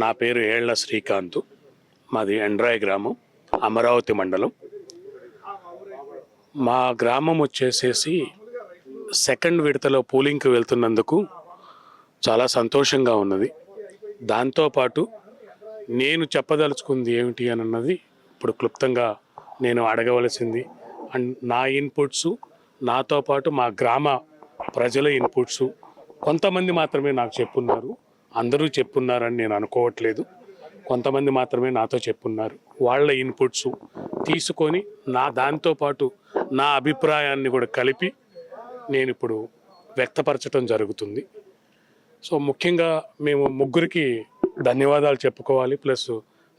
నా పేరు ఏళ్ల శ్రీకాంత్. మాది ఎండ్రాయి గ్రామం, అమరావతి మండలం. మా గ్రామం వచ్చేసేసి సెకండ్ విడతలో పోలింగ్కి వెళ్తున్నందుకు చాలా సంతోషంగా ఉన్నది. దాంతోపాటు నేను చెప్పదలుచుకుంది ఏమిటి అని అన్నది ఇప్పుడు క్లుప్తంగా నేను అడగవలసింది. అండ్ నా ఇన్పుట్స్, నాతో పాటు మా గ్రామ ప్రజల ఇన్పుట్స్ కొంతమంది మాత్రమే నాకు చెప్పున్నారు. అందరూ చెప్పున్నారని నేను అనుకోవట్లేదు. కొంతమంది మాత్రమే నాతో చెప్పున్నారు. వాళ్ళ ఇన్పుట్స్ తీసుకొని దాంతోపాటు నా అభిప్రాయాన్ని కూడా కలిపి నేను ఇప్పుడు వ్యక్తపరచడం జరుగుతుంది. సో ముఖ్యంగా మేము ముగ్గురికి ధన్యవాదాలు చెప్పుకోవాలి. ప్లస్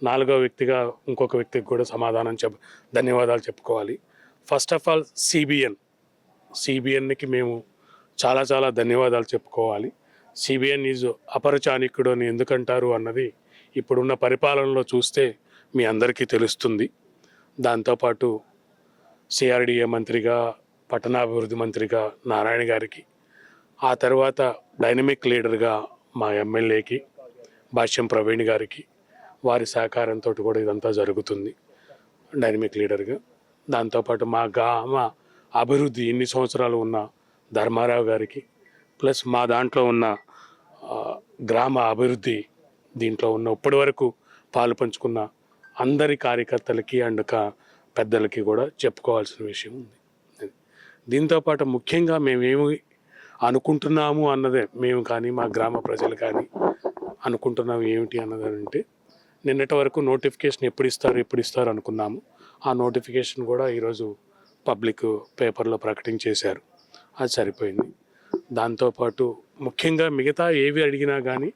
నాలుగో వ్యక్తిగా ఇంకొక వ్యక్తికి కూడా ధన్యవాదాలు చెప్పుకోవాలి. ఫస్ట్ ఆఫ్ ఆల్ సిబిఎన్కి మేము చాలా చాలా ధన్యవాదాలు చెప్పుకోవాలి. సిబిఎన్ ఈజ్ అపరచానికుడు అని ఎందుకంటారు అన్నది ఇప్పుడున్న పరిపాలనలో చూస్తే మీ అందరికీ తెలుస్తుంది. దాంతోపాటు సిఆర్డిఏ మంత్రిగా, పట్టణాభివృద్ధి మంత్రిగా నారాయణ గారికి, ఆ తర్వాత డైనమిక్ లీడర్గా మా ఎమ్మెల్యేకి భాష్యం ప్రవీణ్ గారికి, వారి సహకారంతో కూడా ఇదంతా జరుగుతుంది డైనమిక్ లీడర్గా. దాంతోపాటు మా గ్రామ అభివృద్ధి ఇన్ని సంవత్సరాలు ఉన్న ధర్మారావు గారికి, ప్లస్ మా దాంట్లో ఉన్న గ్రామ అభివృద్ధి దీంట్లో ఉన్న ఇప్పటి వరకు పాలు పంచుకున్న అందరి కార్యకర్తలకి అండ్ పెద్దలకి కూడా చెప్పుకోవాల్సిన విషయం ఉంది. దీంతోపాటు ముఖ్యంగా మేమేమి అనుకుంటున్నాము అన్నదే, మేము కానీ మా గ్రామ ప్రజలు కానీ అనుకుంటున్నాము ఏమిటి అన్నదంటే, నిన్నటి వరకు నోటిఫికేషన్ ఎప్పుడు ఇస్తారు అనుకున్నాము. ఆ నోటిఫికేషన్ కూడా ఈరోజు పబ్లిక్ పేపర్లో ప్రకటించేశారు. అది సరిపోయింది. దాంతోపాటు ముఖ్యంగా మిగతా ఏవి అడిగినా కానీ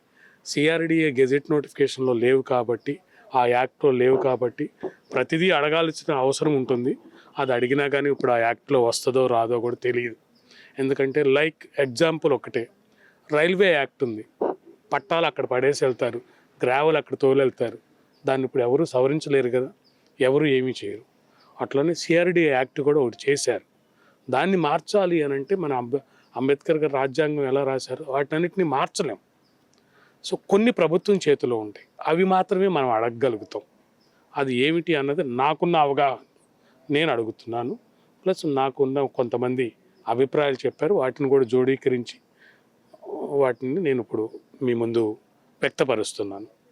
సిఆర్డిఏ గెజెట్ నోటిఫికేషన్లో లేవు కాబట్టి, ఆ యాక్ట్లో లేవు కాబట్టి ప్రతిదీ అడగాల్సిన అవసరం ఉంటుంది. అది అడిగినా కానీ ఇప్పుడు ఆ యాక్ట్లో వస్తుందో రాదో కూడా తెలియదు. ఎందుకంటే లైక్ ఎగ్జాంపుల్ ఒకటే, రైల్వే యాక్ట్ ఉంది. పట్టాలు అక్కడ పడేసి వెళ్తారు, గ్రావెల్ అక్కడ తోలెళ్తారు. దాన్ని ఇప్పుడు ఎవరు సవరించలేరు కదా, ఎవరు ఏమీ చేయరు. అట్లనే సిఆర్డిఏ యాక్ట్ కూడా ఒకటి చేశారు. దాన్ని మార్చాలి అని అంటే మన అంబేద్కర్ గారు రాజ్యాంగం ఎలా రాశారో వాటన్నిటిని మార్చలేం. సో కొన్ని ప్రభుత్వం చేతిలో ఉంటాయి, అవి మాత్రమే మనం అడగగలుగుతాం. అది ఏమిటి అన్నది నాకున్న అవగాహన నేను అడుగుతున్నాను. ప్లస్ నాకున్న కొంతమంది అభిప్రాయాలు చెప్పారు, వాటిని కూడా జోడీకరించి వాటిని నేను ఇప్పుడు మీ ముందు వ్యక్తపరుస్తున్నాను.